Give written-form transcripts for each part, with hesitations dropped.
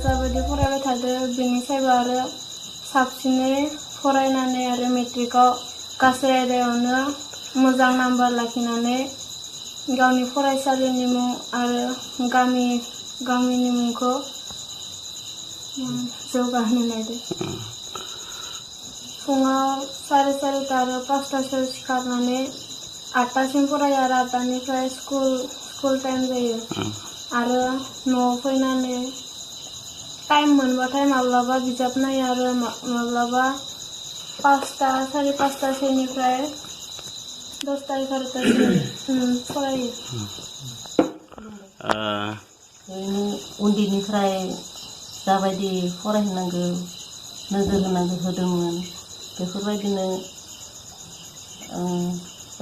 जाबायदि फरायबाय थादो बेनिफ्रायबो आरो साबसिनै फरायनानै आरो मेट्रिकआव गासै आयदायावनो मोजां नाम्बार लाखिनानै गावनि फरायसालिनि मुं आरो गामिनि मुंखौ जौगाहोनो नायदो। फुङाव 4:30 आरो 5टासोआव सिखारनानै 8टासिम फरायो आरो 8टानिफ्राय स्कुल टाइम जायो आरो न'आव फैनानै टाइम मोनबाथाय माब्लाबा बिजाब नायो आरो माब्लाबा 5टा 5:30सोनिफ्राय 10टा 11टासिम फरायो। ओरैनो उन्दैनिफ्राय जाबायदि फरायहोनांगौ नोजोर होदोंमोन बेफोरबायदिनो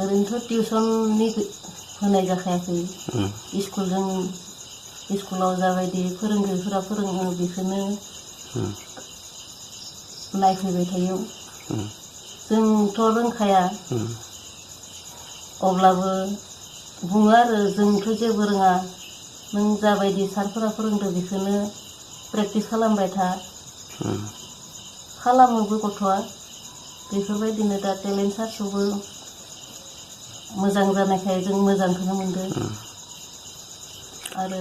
ओरैनोथ' टिउसननि होनाय जाखायाखै स्कुलाव जाबायदि फोरोंगिरिफोरा फोरोङो बेखौनो नायफैबाय थायो। जोंथ' रोंखाया अब्लाबो बुङो आरो जोंथ' जेबो रोङा नों जाबायदि सारफोरा फोरोंदो बेखौनो प्रेक्टिस खालामबाय था। खालामोबो गथ'आ बेफोरबायदिनो दा टेलेन्ट सार्चआवबो मोजां जानायखाय जों मोजांखौनो मोनदों। आरो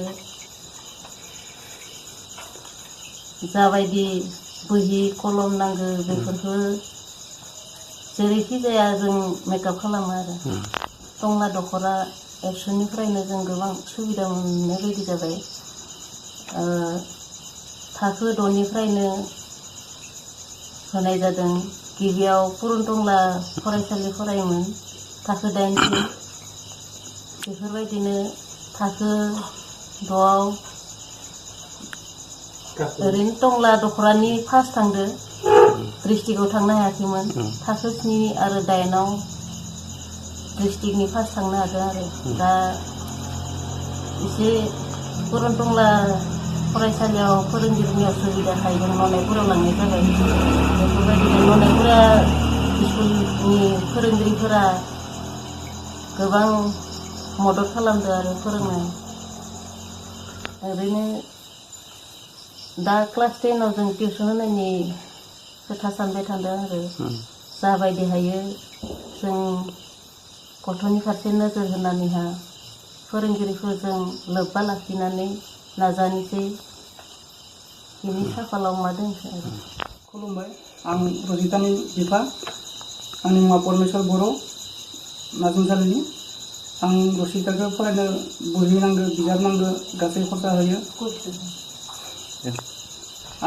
जाबायदि बहि कलम नांगौ बेफोरखौ जेरैखि जाया जों मेकआप खालामो आरो टंला दख'रा एबसुनिफ्रायनो जों गोबां सुबिदा मोननाय बायदि जाबाय। थाखो 6निफ्रायनो होनाय जादों। गिबियाव पुरुनटंला फरायसालि फरायोमोन थाखो 8सिम। बेफोरबायदिनो थाखो 6आव ओरैनो टंला दख'रानि फार्स्ट थांदो डिस्ट्रिक्टआव थांनो हायाखैमोन। थाखो 7 आरो 8आव डिस्ट्रिक्टनि फार्स्ट थांनो हादों आरो दा एसे पुरुनटंला फरायसालियाव फोरोंगिरिनि असुबिदाखाय जों ननायपुराव लांनाय जाबाय। बेफोरबायदिनो ननायपुरा स्कुलनि फोरोंगिरिफोरा गोबां मदद खालामदों आरो फोरोंनाय। ओरैनो दा क्लास 10आव जों टिउसन होनायनि खोथा सानबाय थादों आरो जाबायदि हायो जों गथ'नि फारसे नोजोर होनानैहा फोरोंगिरिफोरजों लोब्बा लाखिनानै नाजानोसै बिनि खाफालाव मा दंसै आरो। खुलुमबाय, आं रजितानि बिफा, आंनि मुङा परमेश्वर बर' नाजुंसालिनि। आं रजिताखौ फरायनो बहि नांगौ बिजाब नांगौ गासै खरसा होयो।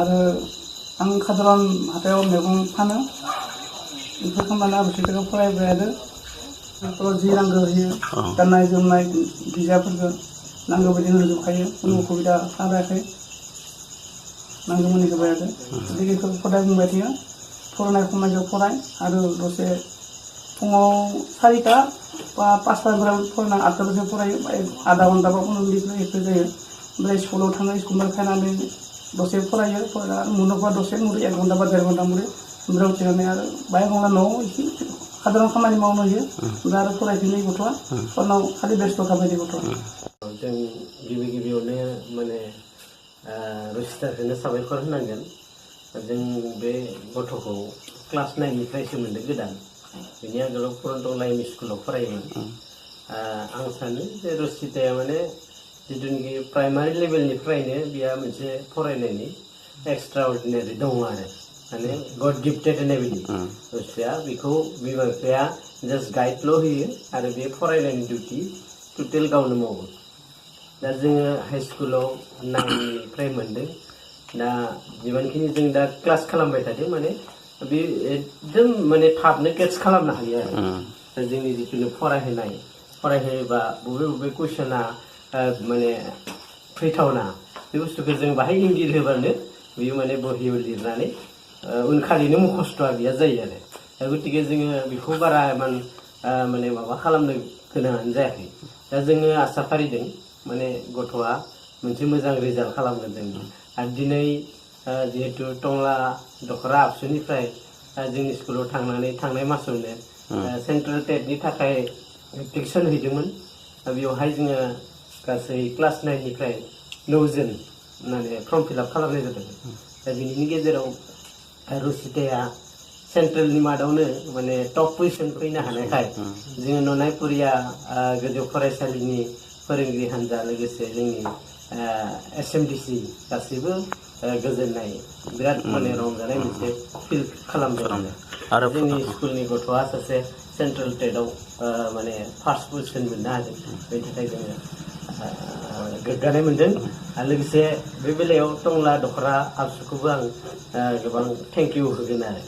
आरो आं साधारन हाथायाव मैगं फानो बेफोर खालामनानै आं रजिताखौ फरायबाय थादों। बेफोराव जि नांगौ होयो गाननाय जोमनाय बिजाबफोरखौ नांगौ बायदि होजोबखायो खुनु उसुबिदा खालामाखै। नांगौ मानि होबाय थादों। गतिके खदाय बुंबाय थायो फरायनाय समाव फराय आरो दसे फुङाव 4टा बा 5टानिफ्राय फरायना 8टासिम फरायो आधा घन्टा बा 15 मिनिट एखे जायो। ओमफ्राय स्कुलाव थाङो स्कुलनिफ्राय फैनानै दसे फरायो मुनुबा दसे मुरि 1 घन्टा बा 1.5 घन्टा मुरि ओमफ्राय उथिनानै आरो बाहाय घन्टा न'आव एसे साधारन खामानि मावनो होयो ओमफ्राय आरो फरायफिनो गथ'आ फरायनायाव खालि बेस्थ' थाबाय गथ'आ। जों गिबियावनो माने रजिताखौनो साबायखर होनांगोन। जों बे गथ'खौ क्लास 9निफ्रायसो मोनदों गोदान। बेनि आगोलाव पुरुनटंला एम इ स्कुलाव फरायोमोन। आं सानो जे रजिताया माने जिथुनिखि प्राइमारि लेभेलनिफ्रायनो बेहा मोनसे फरायनायनि एक्सट्रा अर्डिनारि दङ आरो माने गड गिफ्टेड होननाय बायदि रजिताया बेखौ बिमा बिफाया जास्ट गाइडल' होयो आरो बे फरायनायनि डिउटि टटेल गावनो मावो। दा जोङो हाइ स्कुलाव 9निफ्राय मोनदों। दा जिमानखिनि जों दा क्लास खालामबाय थादों माने बे एकदम माने थाबनो केट्स खालामनो हायो आरो दा जोंनि जिथुनो फरायहोयोबा बबे कुइसना माने फैथावना बे बुस्थुखौ जों बाहाय इंगित होबानो बेयो माने बहियाव लिरनानै उनखालिनो मुखस्थ'आ गैया जायो आरो दा गतिके जोङो बेखौ बारा इमान माने माबा खालामनो गोनाङानो जायाखै। दा जोङो आसा फारिदों माने गथ'आ मोनसे मोजां रिजाल्ट खालामगोन जों। आरो दिनै जिहेतु टंला दख'रा आबसुनिफ्राय जोंनि स्कुलाव थांनाय मासावनो सेन्ट्रेल टेटनि थाखाय एप्लिकेसन हैदोंमोन। बेवहाय जोङो गासै क्लास 9निफ्राय 9 जन माने फर्म फिलआप खालामनाय जादों दा बिनि गेजेराव रुसिदाया सेन्ट्रेलनि मादावनो माने टप पजिशन फैनो हानायखाय जोङो ननायपुरिया गोजौ फरायसालिनि फोरोंगिरि हान्जा लोगोसे जोंनि SMDC गासैबो गोजोननाय बिराद माने रंजानाय मोनसे फिल खालामदों आरो जोंनि स्कुलनि गथ'आ सासे सेन्ट्रेल टेटआव माने फार्स्ट पजिशन मोननो हादों बेनि थाखाय जोङो गोग्गानाय मोनदों आरो लोगोसे बे बेलायाव टंला दखरा आबसुखौबो आं गोबां थेंक इउ होगोन आरो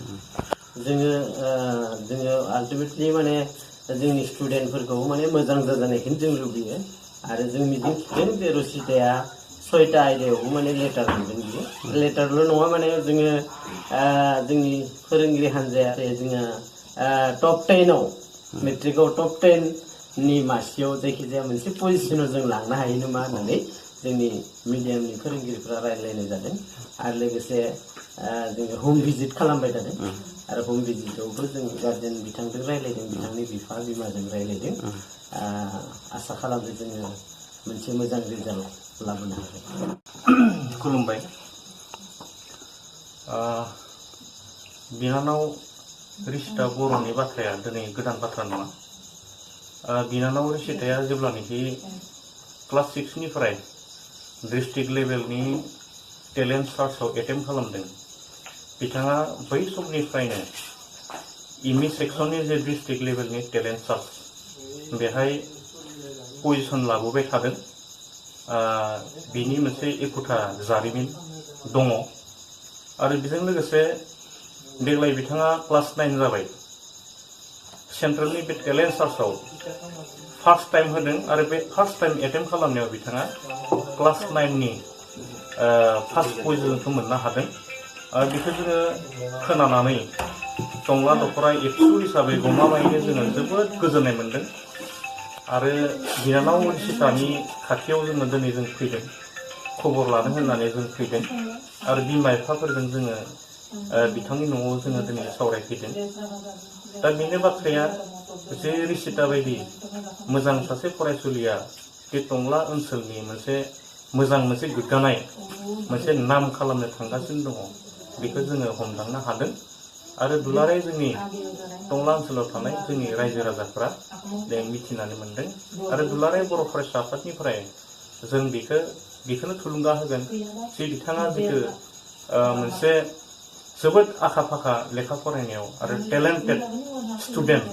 जोङो आल्टिमेटलि माने जोंनि स्टुडेन्टफोरखौ माने मोजां जाजानायखौनो जों लुबैयो आरो जों मिजिंथिदों जे रुसिदाया 6टा आयदायावबो माने लेटार मोनदों बियो लेटारल' नङा माने जोङो जोंनि फोरोंगिरि हान्जाया जोङो टप 10आव मेट्रिकआव टप 10नि मासियाव जायखिजाया मोनसे पजिसनाव जों लांनो हायो नामा होननानै जोंनि मिडियामनि फोरोंगिरिफ्रा रायज्लायनाय जादों आरो लोगोसे जोङो होम भिजिट खालामबाय थादों आरो होम भिजिटआवबो जों गार्जेन बिथांजों रायज्लायदों बिथांनि बिफा बिमाजों रायज्लायदों आसा खालामो जोङो मोनसे मोजां रिजाल्ट लाबोनो हागोन खुलुमबाय बिनानाव रिसिता बर'नि बाथ्राया दिनै गोदान बाथ्रा नङा बिनानाव रिसिताया जेब्लानोखि क्लास 6निफ्राय डिस्ट्रिक्ट लेभेलनि टेलेन्ट सार्चआव एटेम्प्ट खालामदों बिथाङा बै समनिफ्रायनो इमि सेक्सननि जे डिस्ट्रिक्ट लेभेलनि टेलेन्ट सार्च बेहाय पजिसन लाबोबाय थादों बिनि मोनसे एखुथा जारिमिन दङ आरो बेजों लोगोसे देग्लाय बिथाङा क्लास 9 जाबाय सेन्ट्रेलनि बे टेलेन्ट सार्चआव फार्स्ट टाइम होदों आरो बे फार्स्ट टाइम एटेम्प्ट खालामनायाव बिथाङा क्लास 9नि फार्स्ट पजिसनखौ मोननो हादों आरो बेखौ जोङो खोनानानै टंला दखरा एबसु हिसाबै गमामायैनो जोङो जोबोद गोजोननाय मोन्दों आरो बिनानाव रिसितानि खाथियाव जोङो दिनै जों फैदों खबर लानो होननानै जों फैदों आरो बिमा बिफाफोरजों जोङो बिथांनि न'आव जोङो दिनै सावरायफैदों दा बेनो बाथ्राया जे रिसिता बायदि मोजां सासे फरायसुलिया बे टंला ओनसोलनि मोनसे मोजां मोनसे गोग्गानाय मोनसे नाम खालामनो थांगासिनो दङ बेखौ जोङो हमदांनो हादों आरो दुलाराय जोंनि टंला ओनसोलाव थानाय जोंनि रायजो राजाफोरा मिथिनानै मोनदों आरो दुलाराय बर' फरायसा आफादनिफ्राय जों बेखौनो थुलुंगा होगोन जे बिथाङा जिथु मोनसे जोबोद आखा फाखा लेखा फरायनायाव आरो टेलेन्टेड स्टुडेन्ट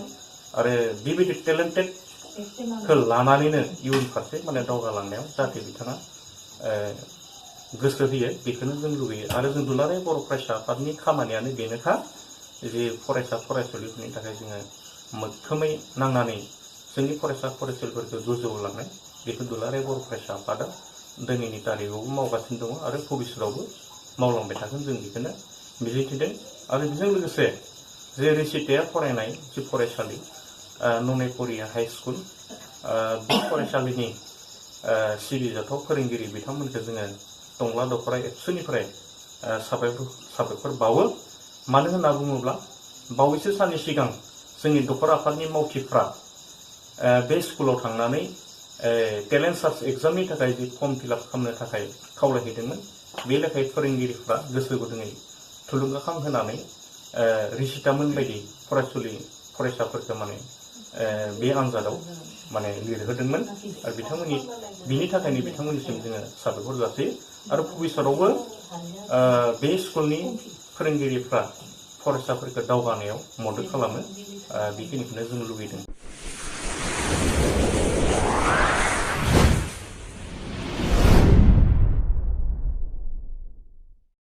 आरो बेबायदि टेलेन्टेडखौ लानानैनो इयुन फारसे माने दावगालांनायाव जाहाथे बिथाङा गोसो होयो बेखौनो जों लुबैयो आरो जों दुलाराय बर' फरायसा आफादनि खामानियानो बेनोखा जे फरायसा फरायसुलिफोरनि थाखाय जोङो मोगथोमै नांनानै जोंनि फरायसा फरायसुलिफोरखौ गोजौआव लांनाय बेखौ दुलाराय बर' फरायसा आफादा दिनैनि तारिखआवबो मावगासिनो दङ आरो भबिष्यतावबो मावलांबाय थागोन जों बेखौनो मिजिंथिदों आरो बेजों लोगोसे जे रिसिताया फरायनाय जि फरायसालि ननायपुरिया हाइ स्कुल बे फरायसालिनि सिबिजाथाव फोरोंगिरि बिथांमोनखौ जोङो टंला दखरा एबसुनिफ्राय साबायखर बावो मानो होनना बुङोब्ला बावैसो साननि सिगां जोंनि दखरा आफादनि मावथिफ्रा बे स्कुलाव थांनानै टेलेन्ट सार्च एग्जामनि थाखाय जि फर्म फिलआप खालामनो थाखाय खावलायहैदोंमोन बे लेखायै फोरोंगिरिफ्रा गोसो गुदुङै थुलुंगाखां होनानै रिसितामोन बायदि फरायसाफोरखौ माने बे आनजादाव माने लिरहोदोंमोन आरो बिनि थाखायनो बिथांमोननिसिम जोङो साबायखर जासियो आरो भबिष्यतावबो बे स्कुलनि फोरोंगिरिफ्रा फरायसाफोरखौ दावगानायाव मदद खालामो बेखिनिखौनो जों लुबैदों